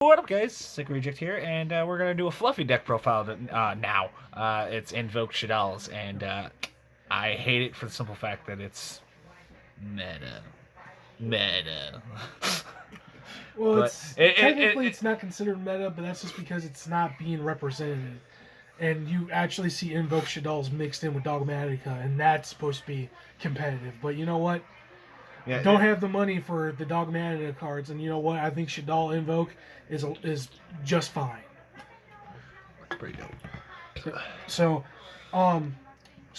What up, guys? Sick Reject here, and we're gonna do a fluffy deck profile now. It's Invoked shaddolls, and I hate it for the simple fact that it's meta, meta. Well, But it's technically it's not considered meta, but that's just because it's not being represented. And you actually see Invoked shadolls mixed in with Dogmatica, and that's supposed to be competitive. But you know what? yeah, Don't have the money for the Dogmatica cards, and you know what? I think Shaddoll Invoke is just fine. pretty dope. So, um,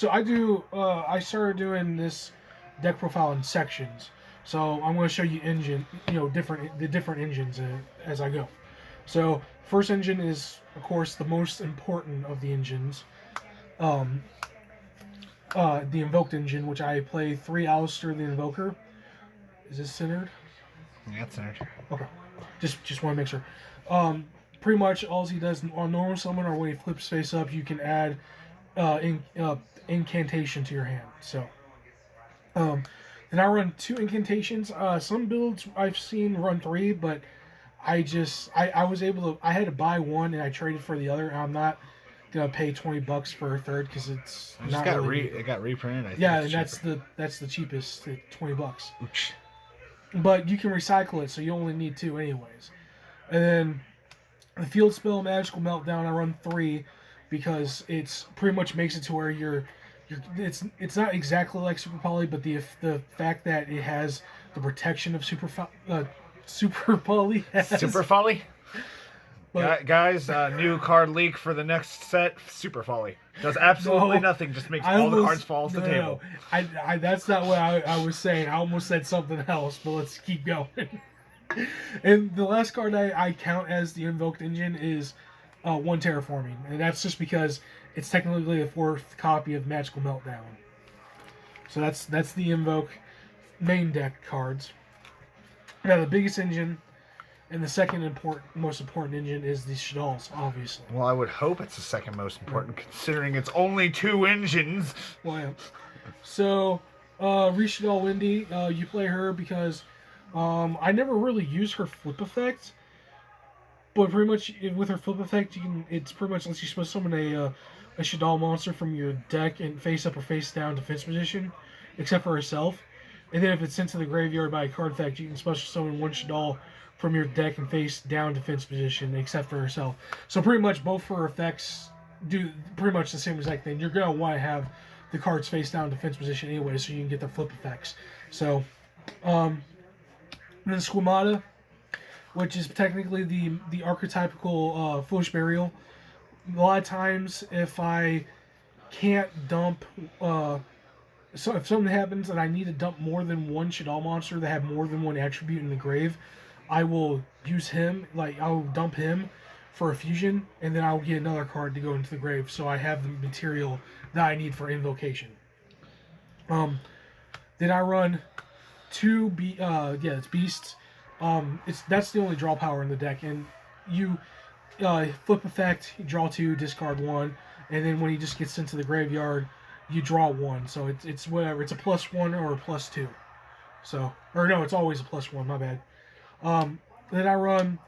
I started doing this deck profile in sections. So I'm going to show you the different engines as I go. So first engine is of course the most important of the engines. Um, the Invoked engine, which I play 3 Alistair the Invoker. Is this centered? Yeah, it's centered. Okay. Just want to make sure. Um, Pretty much all he does on normal summon or when he flips face up, you can add incantation to your hand. So, then I run 2 incantations. Some builds I've seen run 3, but I was able to I had to buy one and I traded for the other. I'm not gonna pay $20 for a third because it's It not got really. it got reprinted. I think Yeah, it's and that's the cheapest, $20. Ooch. But you can recycle it, so you only need 2 anyways. And then the field spell magical meltdown I run 3 because it's pretty much makes it to where it's not exactly like Super Poly, but the fact that it has the protection of Super Poly has. Super Folly. But Guys, new card leak for the next set. Super Folly does absolutely nothing. Just makes all the cards fall off the table. I that's not what I was saying. I almost said something else, but let's keep going. And the last card I count as the Invoked engine is 1 Terraforming, and that's just because it's technically the 4th copy of Magical Meltdown. So that's the Invoke main deck cards. Now the biggest engine and the second most important engine is the Shaddolls, obviously. Well, I would hope it's the second most important, considering it's only 2 engines. Well, yeah. So, Rishadol Windy, you play her because I never really use her flip effect, but pretty much with her flip effect, it's pretty much lets you supposed to summon a Shaddoll monster from your deck and face up or face down defense position, except for herself. And then if it's sent to the graveyard by a card effect, you can special summon 1 Shaddoll from your deck and face down defense position, except for herself. So pretty much both her effects do pretty much the same exact thing. You're gonna want to have the cards face down defense position anyway, so you can get the flip effects. So, and then Squamata, which is technically the archetypical Foolish Burial. A lot of times, if I can't dump, so if something happens and I need to dump more than 1 Shaddoll monster that have more than 1 attribute in the grave, I will use him, I'll dump him for a fusion, and then I'll get another card to go into the grave, so I have the material that I need for invocation. Then I run 2 it's beasts. That's the only draw power in the deck, and you flip effect, you draw 2, discard 1, and then when he just gets into the graveyard, you draw 1. So it's whatever. It's a +1 or a +2. So, or no, it's always a +1. My bad. Then I run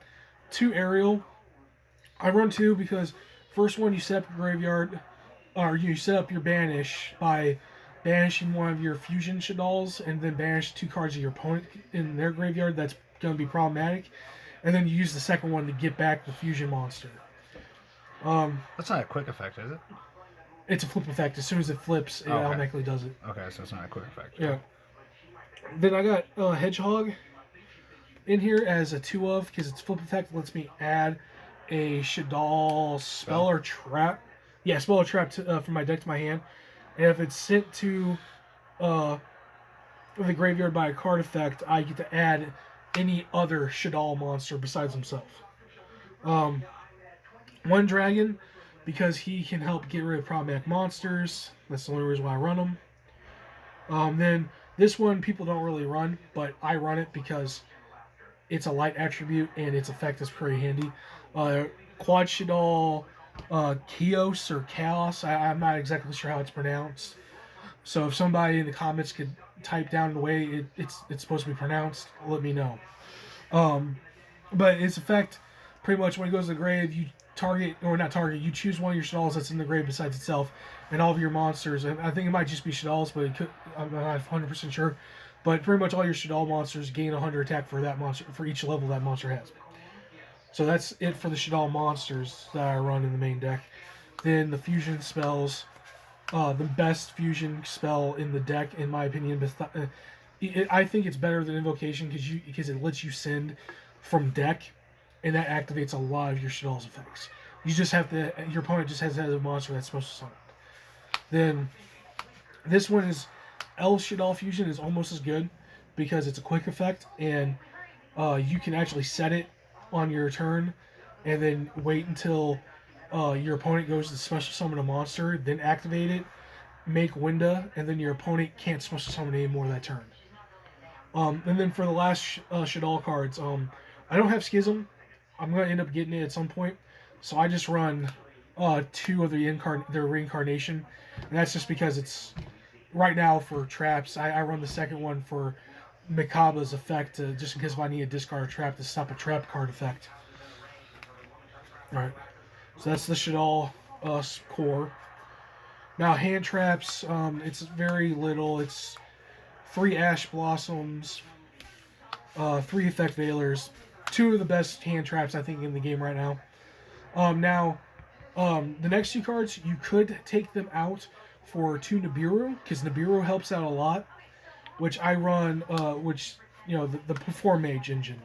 2 aerial. I run 2 because first one you set up your graveyard, or you set up your banish by banishing 1 of your fusion Shaddolls, and then banish 2 cards of your opponent in their graveyard. That's going to be problematic. And then you use the second one to get back the fusion monster. That's not a quick effect, is it? It's a flip effect. As soon as it flips, it automatically does it. Okay, so it's not a quick effect. Yeah. Then I got Hedgehog in here as a 2 of, because its flip effect lets me add a Shaddoll spell or trap. Yeah, spell or trap from my deck to my hand. And if it's sent to the graveyard by a card effect, I get to add any other Shaddoll monster besides himself. 1 dragon, because he can help get rid of problematic monsters. That's the only reason why I run him. Then this one people don't really run, but I run it because it's a light attribute and its effect is pretty handy. Quad Shaddoll Chaos or Chaos. I'm not exactly sure how it's pronounced. So if somebody in the comments could type down the way it's supposed to be pronounced, let me know. But its effect pretty much when it goes to the grave, you target, or not target, you choose one of your shadolls that's in the grave besides itself, and all of your monsters, and I think it might just be shadolls, but it could, I'm not 100% sure, but pretty much all your shaddoll monsters gain 100 attack for that monster, for each level that monster has. So that's it for the shaddoll monsters that I run in the main deck. Then the fusion spells, the best fusion spell in the deck, in my opinion. I think it's better than Invocation because it lets you send from deck, and that activates a lot of your shaddoll's effects. You just have to, your opponent just has to have a monster that's supposed to summon. Then this one is El Shaddoll Fusion is almost as good because it's a quick effect, and you can actually set it on your turn and then wait until your opponent goes to special summon a monster, then activate it, make Winda, and then your opponent can't special summon anymore that turn. And then for the last Shaddoll cards, I don't have Schism. I'm going to end up getting it at some point. So I just run 2 of their reincarnation. And that's just because it's right now for traps. I run the second one for Mikaba's effect, just in case if I need to discard a trap to stop a trap card effect. Alright. So that's the Shaddoll core. Now hand traps, it's very little. It's 3 Ash Blossoms, 3 Effect Veilers, 2 of the best hand traps I think in the game right now. The next 2 cards, you could take them out for 2 Nibiru, because Nibiru helps out a lot, which I run, the Perform Mage engine,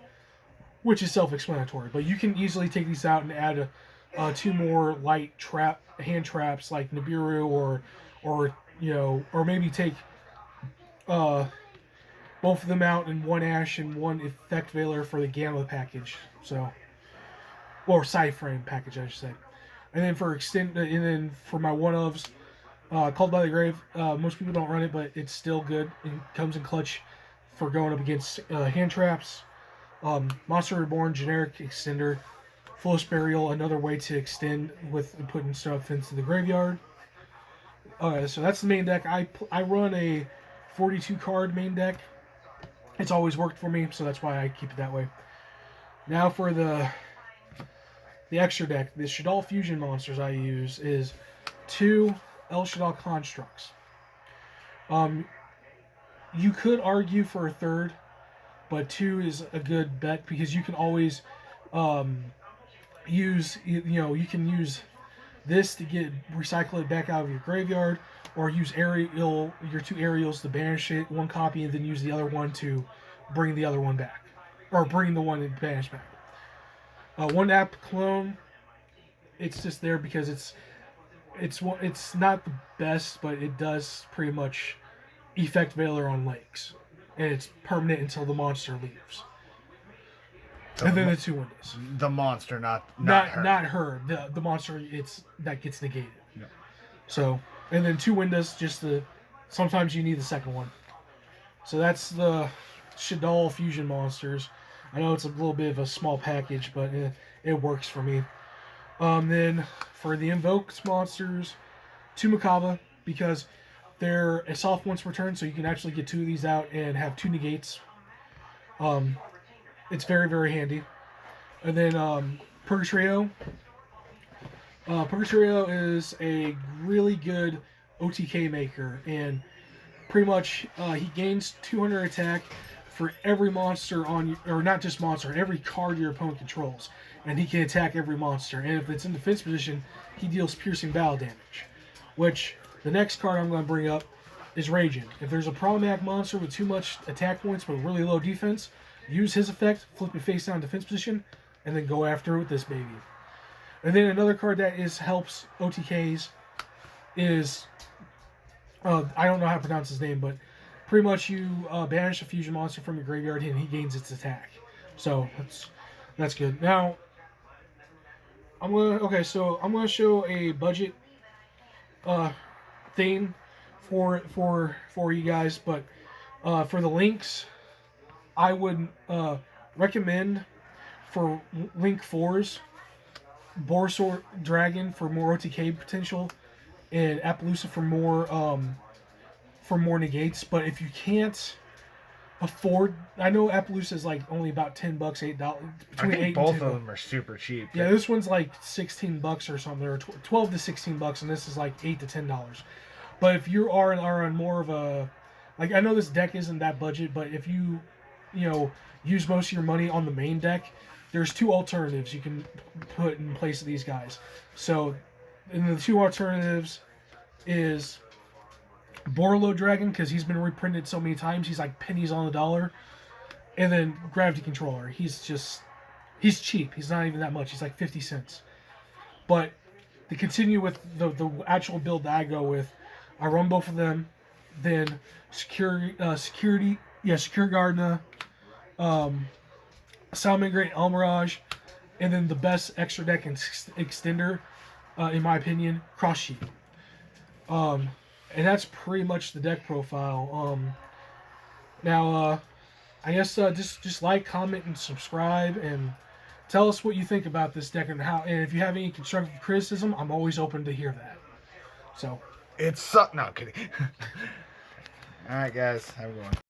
which is self-explanatory. But you can easily take these out and add 2 more light hand traps like Nibiru, or maybe take both of them out in 1 Ash and 1 Effect Veiler for the Gamma package. So, or side frame package, I should say. And then for my one-ofs, Called by the Grave, most people don't run it, but it's still good. It comes in clutch for going up against hand traps. Monster Reborn, generic extender. Flow Burial, another way to extend with putting stuff into the graveyard. So that's the main deck. I run a 42 card main deck. It's always worked for me, so that's why I keep it that way. Now for the extra deck, the Shaddoll Fusion monsters I use is 2 El Shaddoll Constructs. You could argue for a third, but 2 is a good bet because you can always you can use this to recycle it back out of your graveyard, or use your 2 aerials to banish it, 1 copy, and then use the other one to bring the other one back, or bring the one and banish back. 1 app clone, it's just there because it's not the best, but it does pretty much Effect Veiler on lakes, and it's permanent until the monster leaves. And then the 2 windows. The monster, not her. Not her. The monster, that gets negated. Yeah. So, and then 2 windows. Sometimes you need the second one. So that's the Shaddoll Fusion monsters. I know it's a little bit of a small package, but it works for me. Then for the Invoked monsters, 2 Makaba, because they're a soft once return, so you can actually get 2 of these out and have 2 negates. It's very, very handy. And then Purgatrio. Purgatrio is a really good OTK maker, and pretty much he gains 200 attack for every monster or not just monster, every card your opponent controls, and he can attack every monster. And if it's in defense position, he deals piercing battle damage. Which the next card I'm going to bring up is Raging. If there's a problematic monster with too much attack points but really low defense, use his effect, flip it face down defense position, and then go after it with this baby. And then another card that helps OTKs is I don't know how to pronounce his name, but pretty much you banish a fusion monster from your graveyard and he gains its attack. So that's good. Now I'm gonna show a budget theme for you guys, but for the links, I would recommend for Link 4s, Borsor Dragon for more OTK potential, and Appaloosa for more negates. But if you can't afford. I know Appaloosa is like only about $10, $8, I between think 8 both and 10. of them are super cheap. Yeah, this one's like $16 or something, or 12 to $16, and this is like $8 to $10. But if you are on more of a, like, I know this deck isn't that budget, but if you know, use most of your money on the main deck, there's two alternatives you can put in place of these guys. So, and the two alternatives is Borlo Dragon, because he's been reprinted so many times, he's like pennies on the dollar, and then Gravity Controller. He's cheap. He's not even that much. He's like 50 cents. But to continue with the actual build that I go with, I run both of them. Then Secure Gardener, Salmon Great Almirage, and then the best extra deck and extender, in my opinion, Cross Sheet. And that's pretty much the deck profile. Now, I guess just like, comment, and subscribe, and tell us what you think about this deck and how. And if you have any constructive criticism, I'm always open to hear that. So, It's no kidding. All right, guys, have a good one.